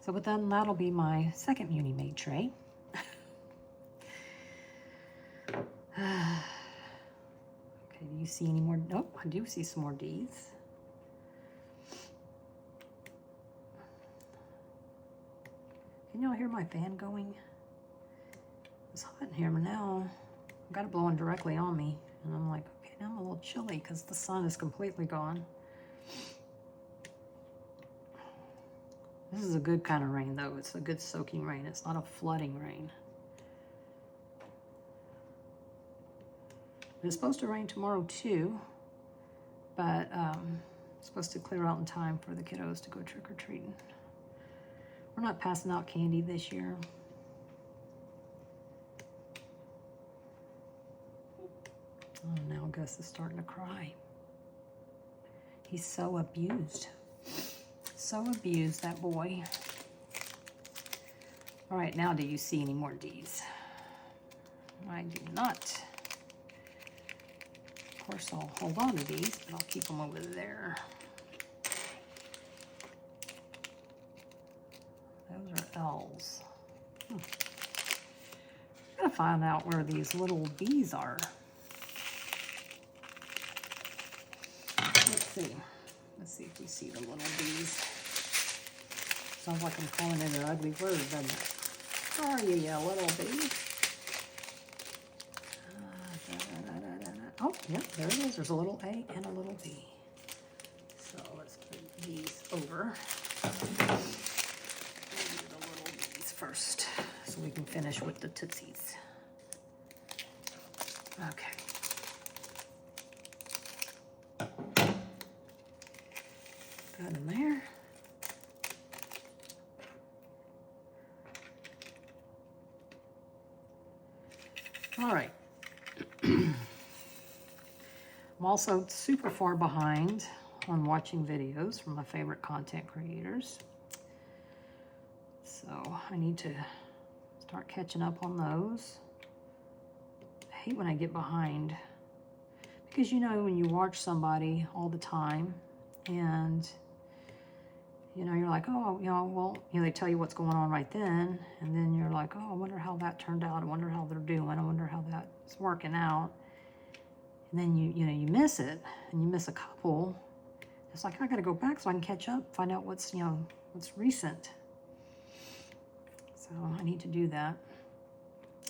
[SPEAKER 1] So, but then that'll be my second Unimate tray. Okay, do you see any more? Nope, I do see some more D's. Can y'all hear my fan going? It's hot in here, but now I've got it blowing directly on me. And I'm like, okay, now I'm a little chilly because the sun is completely gone. This is a good kind of rain, though. It's a good soaking rain. It's not a flooding rain. It's supposed to rain tomorrow, too. But it's supposed to clear out in time for the kiddos to go trick-or-treating. We're not passing out candy this year. Oh, now Gus is starting to cry. He's so abused. So abused, that boy. All right, now do you see any more D's? I do not. Of course, I'll hold on to these, but I'll keep them over there. Those are L's. Gotta find out where these little bees are. Let's see. Let's see if we see the little bees. Sounds like I'm calling it an ugly word, doesn't it? Where are you, you little bee? Oh, yep, there it is. There's a little A and a little B. So let's put these over. We'll do the little bees first so we can finish with the tootsies. Okay. Got them there. All right. I'm also super far behind on watching videos from my favorite content creators. So I need to start catching up on those. I hate when I get behind because, you know, when you watch somebody all the time and, you know, you're like, oh, you know, well, you know, they tell you what's going on right then. And then you're like, oh, I wonder how that turned out. I wonder how they're doing. I wonder how that's working out. And then you know, you miss it and you miss a couple. It's like, I got to go back so I can catch up, find out what's, you know, what's recent. So I need to do that.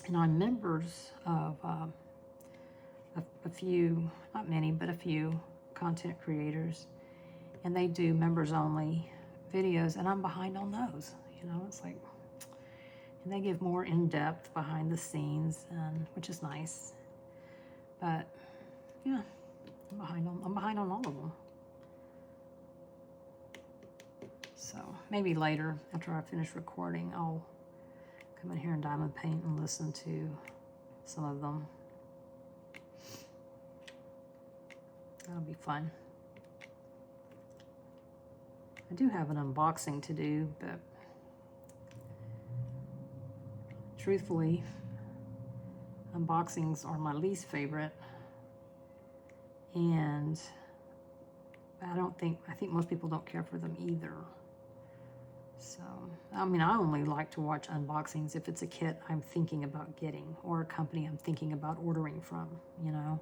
[SPEAKER 1] And I'm members of a few, not many, but a few content creators. And they do members only videos and I'm behind on those. You know, it's like, and they give more in-depth behind the scenes, and which is nice. But yeah, I'm behind on all of them. So maybe later, after I finish recording, I'll come in here and diamond paint and listen to some of them. That'll be fun. I do have an unboxing to do, but truthfully, unboxings are my least favorite. And I think most people don't care for them either. So, I mean, I only like to watch unboxings if it's a kit I'm thinking about getting or a company I'm thinking about ordering from, you know.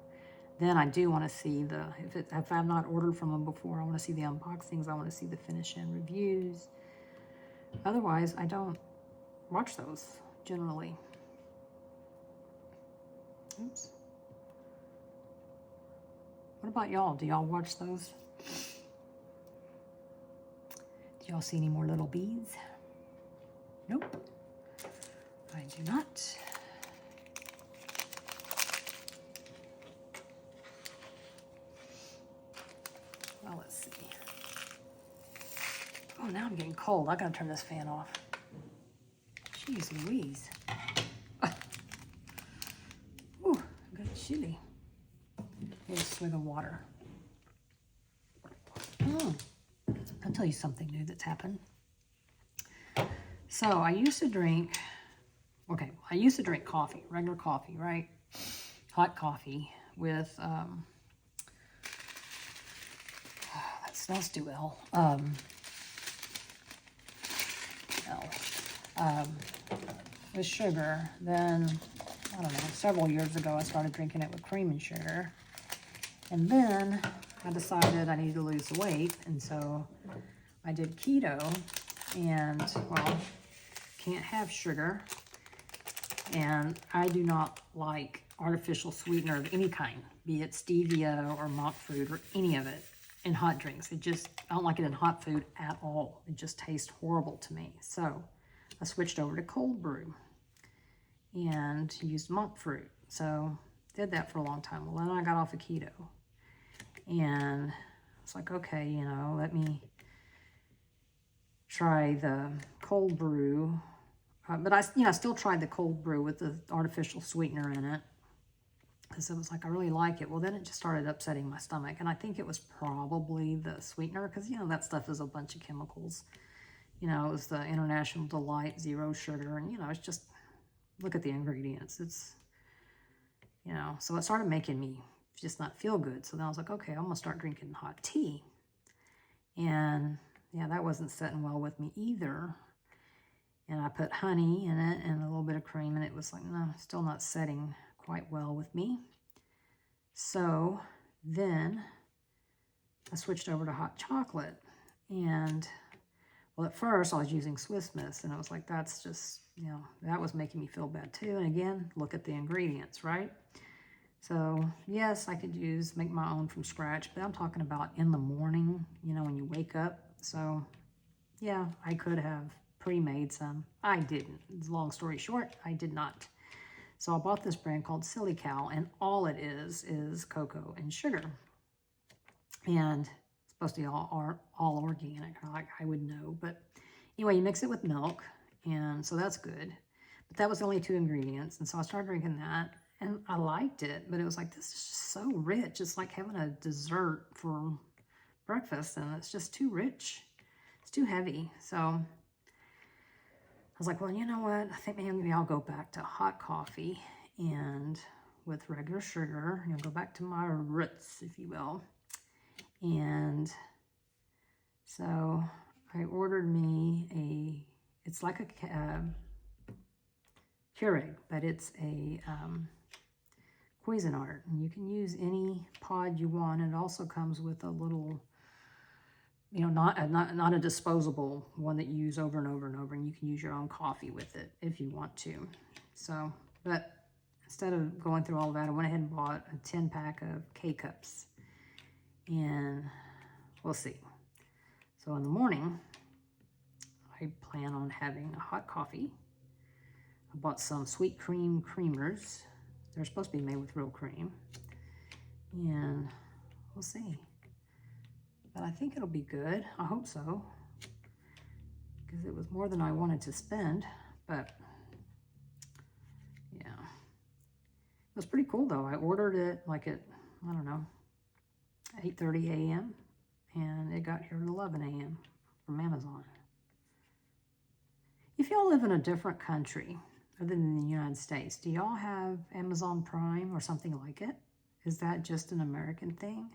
[SPEAKER 1] Then I do want to see if I've not ordered from them before, I want to see the unboxings, I want to see the finish and reviews. Otherwise, I don't watch those generally. Oops. What about y'all? Do y'all watch those? Do y'all see any more little bees? Nope. I do not. Well, let's see. Oh, now I'm getting cold. I gotta turn this fan off. Jeez Louise. Ooh, I got chilly. Here's a swig of water. I'll tell you something new that's happened. So I used to drink coffee, regular coffee, right? Hot coffee with, that smells too well. With sugar. Then, I don't know, several years ago I started drinking it with cream and sugar. And then I decided I needed to lose weight, and so I did keto, and, well, can't have sugar, and I do not like artificial sweetener of any kind, be it stevia or monk fruit or any of it in hot drinks. I don't like it in hot food at all. It just tastes horrible to me. So I switched over to cold brew and used monk fruit. So did that for a long time. Well, then I got off of keto. And it's like, okay, you know, let me try the cold brew. But I still tried the cold brew with the artificial sweetener in it. Because it was like, I really like it. Well, then it just started upsetting my stomach. And I think it was probably the sweetener. Because, you know, that stuff is a bunch of chemicals. You know, it was the International Delight Zero Sugar. And, you know, it's just, look at the ingredients. It's, you know, so it started making me just not feel good. So then I was like, okay, I'm gonna start drinking hot tea. And yeah, that wasn't sitting well with me either. And I put honey in it and a little bit of cream, and it was like, no, still not setting quite well with me. So then I switched over to hot chocolate. And, well, at first I was using Swiss Miss, and I was like, that's just, you know, that was making me feel bad too. And again, look at the ingredients, right? So yes, I could make my own from scratch, but I'm talking about in the morning, you know, when you wake up. So yeah, I could have pre-made some. I didn't. Long story short, I did not. So I bought this brand called Silly Cow, and all it is cocoa and sugar. And it's supposed to be all organic, like I would know. But anyway, you mix it with milk, and so that's good. But that was only 2 ingredients, and so I started drinking that, and I liked it, but it was like, this is just so rich. It's like having a dessert for breakfast, and it's just too rich. It's too heavy. So I was like, well, you know what? I think maybe I'll go back to hot coffee and with regular sugar. You know, go back to my roots, if you will. And so I ordered me it's like a Keurig, but it's a Cuisinart. And you can use any pod you want. It also comes with a little, you know, not a disposable one that you use over and over and over, and you can use your own coffee with it if you want to. So, but instead of going through all of that, I went ahead and bought a 10-pack of K-Cups, and we'll see. So in the morning, I plan on having a hot coffee. I bought some sweet cream creamers. They're supposed to be made with real cream, and we'll see. But I think it'll be good. I hope so, because it was more than I wanted to spend. But yeah, it was pretty cool though. I ordered it like at, I don't know, 8:30 a.m. and it got here at 11 a.m. from Amazon. If y'all live in a different country other than the United States, do y'all have Amazon Prime or something like it? Is that just an American thing?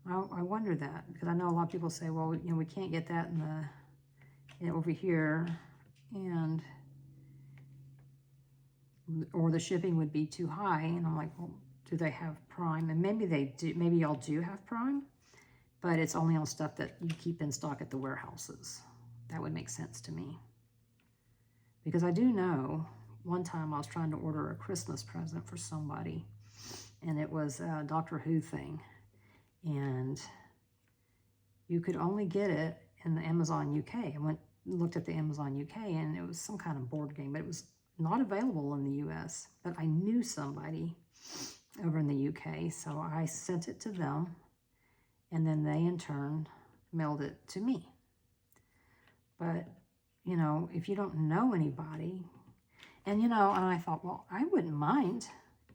[SPEAKER 1] I wonder that, because I know a lot of people say, well, you know, we can't get that over here, or the shipping would be too high. And I'm like, well, do they have Prime? And maybe they do. Maybe y'all do have Prime, but it's only on stuff that you keep in stock at the warehouses. That would make sense to me, because I do know one time I was trying to order a Christmas present for somebody, and it was a Doctor Who thing. And you could only get it in the Amazon UK. I looked at the Amazon UK, and it was some kind of board game, but it was not available in the US. But I knew somebody over in the UK, so I sent it to them, and then they in turn mailed it to me. But, you know, if you don't know anybody, and, you know, and I thought, well, I wouldn't mind,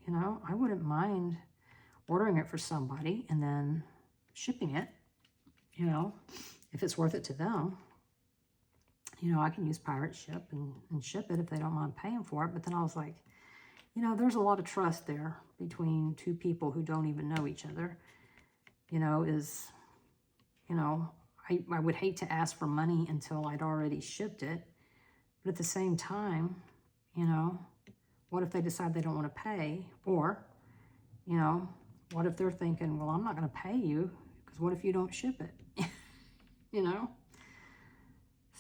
[SPEAKER 1] you know, I wouldn't mind ordering it for somebody and then shipping it, you know, if it's worth it to them. You know, I can use Pirate Ship and ship it if they don't mind paying for it. But then I was like, you know, there's a lot of trust there between 2 people who don't even know each other. You know, I would hate to ask for money until I'd already shipped it. But at the same time, you know, what if they decide they don't want to pay? Or, you know, what if they're thinking, well, I'm not going to pay you, because what if you don't ship it? You know?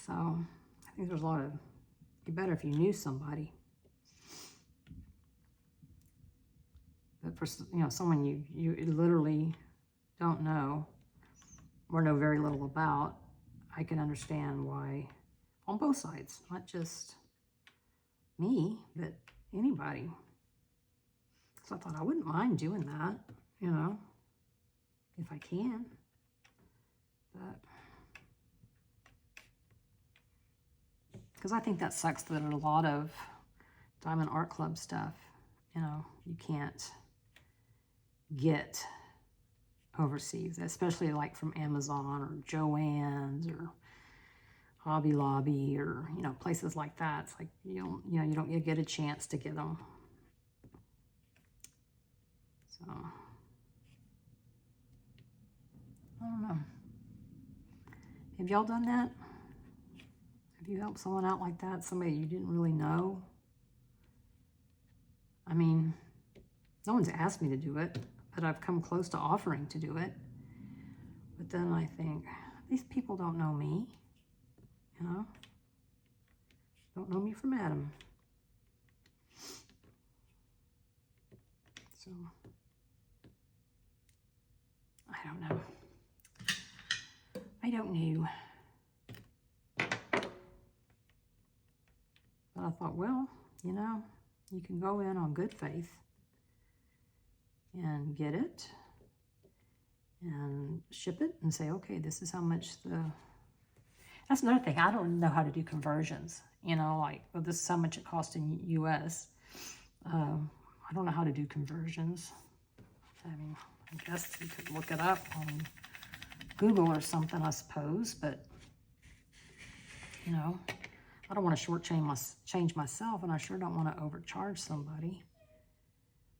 [SPEAKER 1] So I think there's a lot of, it'd be better if you knew somebody. But for, you know, someone you literally don't know or know very little about, I can understand why, on both sides, not just me, but anybody. So I thought I wouldn't mind doing that, you know, if I can. But because I think that sucks that a lot of Diamond Art Club stuff, you know, you can't get overseas, especially like from Amazon or Joann's or Hobby Lobby or, you know, places like that. It's like, you don't get a chance to get them. So, I don't know. Have y'all done that? Have you helped someone out like that? Somebody you didn't really know? I mean, no one's asked me to do it, but I've come close to offering to do it. But then I think, these people don't know me, you know? Don't know me from Adam. So, I don't know. I don't know. But I thought, well, you know, you can go in on good faith and get it and ship it and say, okay, this is how much the... That's another thing. I don't know how to do conversions. You know, like, well, this is how much it costs in US. I don't know how to do conversions. I mean, I guess you could look it up on Google or something, I suppose, but, you know, I don't want to shortchange myself, and I sure don't want to overcharge somebody.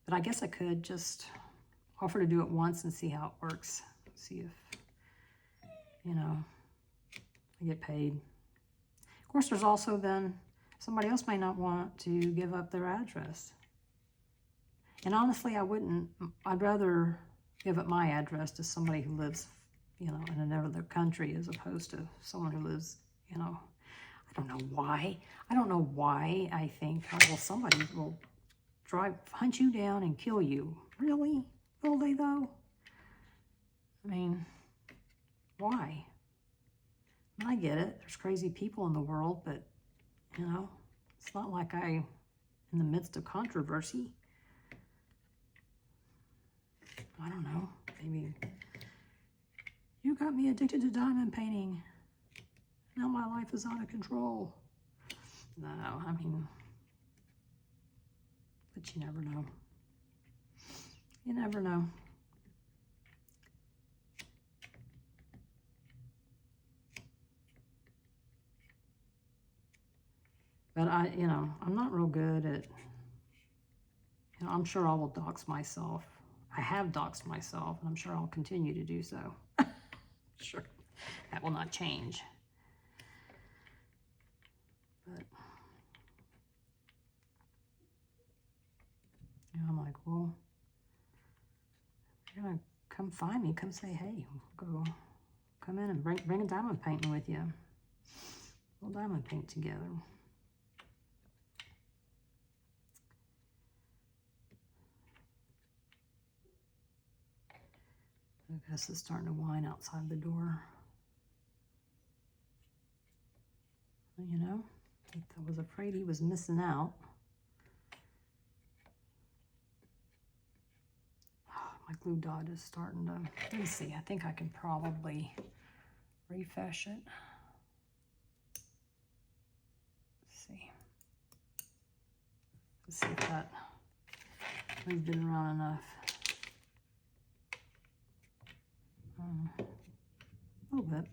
[SPEAKER 1] But I guess I could just offer to do it once and see how it works. See if, you know, I get paid. Of course, there's also then somebody else may not want to give up their address. And honestly, I wouldn't. I'd rather give up my address to somebody who lives, you know, in another country as opposed to someone who lives, you know, I don't know why. I don't know why I think, oh, well, somebody will hunt you down and kill you. Really? Will they, though? I mean, why? I get it. There's crazy people in the world, but, you know, it's not like I'm in the midst of controversy. I don't know. Maybe you got me addicted to diamond painting. Now my life is out of control. No, I mean, but you never know. You never know. But you know, I'm not real good at, you know, I'm sure I will dox myself. I have doxed myself, and I'm sure I'll continue to do so. Sure, that will not change. But, you know, I'm like, well, you're gonna come find me, come say, hey, come in and bring a diamond painting with you. We'll diamond paint together. I guess it's starting to whine outside the door. You know, I was afraid he was missing out. Oh, my glue dot is starting to, let me see, I think I can probably refresh it. Let's see if that moved it around enough. A little bit.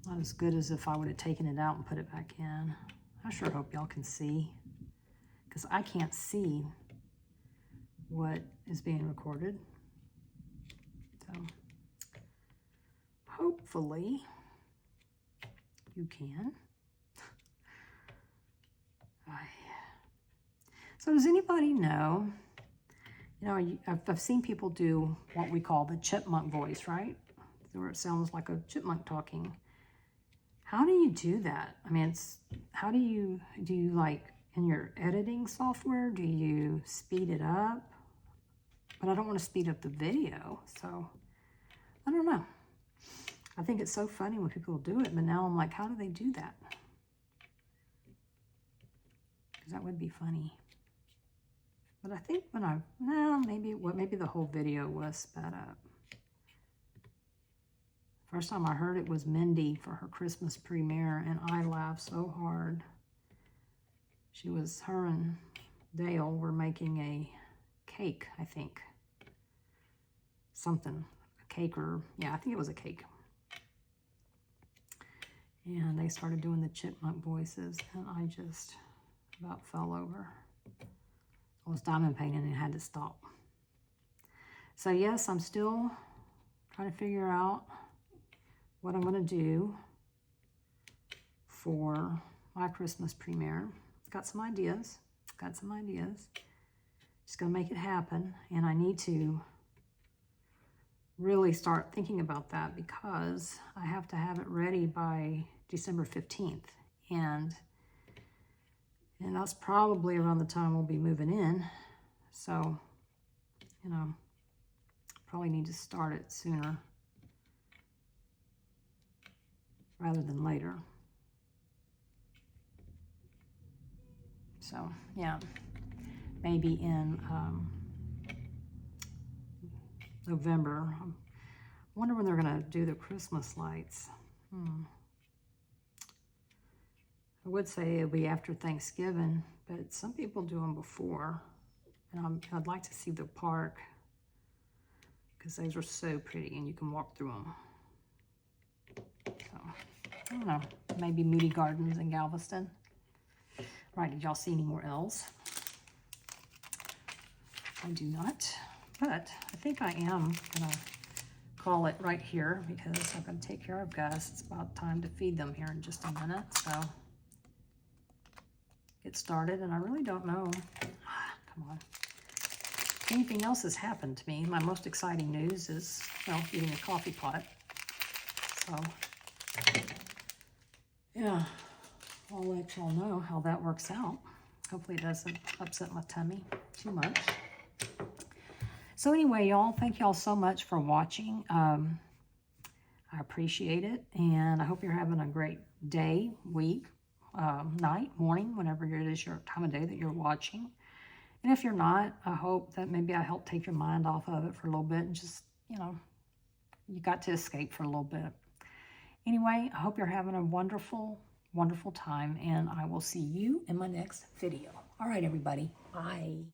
[SPEAKER 1] Not as good as if I would have taken it out and put it back in. I sure hope y'all can see, because I can't see what is being recorded. So hopefully you can. So does anybody know, you know, I've seen people do what we call the chipmunk voice, right? Where it sounds like a chipmunk talking. How do you do that? I mean, how do you like in your editing software, do you speed it up? But I don't want to speed up the video, so I don't know. I think it's so funny when people do it, but now I'm like, how do they do that? Because that would be funny. But I think when maybe the whole video was sped up. First time I heard it was Mindy for her Christmas premiere, and I laughed so hard. Her and Dale were making a cake, I think. Something, a cake yeah, I think it was a cake. And they started doing the chipmunk voices, and I just about fell over. I was diamond painting and had to stop. So yes, I'm still trying to figure out what I'm going to do for my Christmas premiere. Got some ideas. Just going to make it happen. And I need to really start thinking about that because I have to have it ready by December 15th. And that's probably around the time we'll be moving in. So, you know, probably need to start it sooner rather than later. So, yeah, maybe in November. I wonder when they're going to do the Christmas lights. I would say it'll be after Thanksgiving, but some people do them before. And I'd like to see the park because those are so pretty and you can walk through them. So, I don't know, maybe Moody Gardens in Galveston. Right, did y'all see any more L's? I do not, but I think I am gonna call it right here because I'm gonna take care of Gus. It's about time to feed them here in just a minute, so get started. And I really don't know, come on, if anything else has happened to me. My most exciting news is, well, eating a coffee pot. So, yeah, I'll let y'all know how that works out. Hopefully it doesn't upset my tummy too much. So anyway, y'all, thank y'all so much for watching. I appreciate it, and I hope you're having a great day, week, night, morning, whenever it is your time of day that you're watching. And if you're not, I hope that maybe I helped take your mind off of it for a little bit and just, you know, you got to escape for a little bit. Anyway, I hope you're having a wonderful, wonderful time, and I will see you in my next video. All right, everybody. Bye.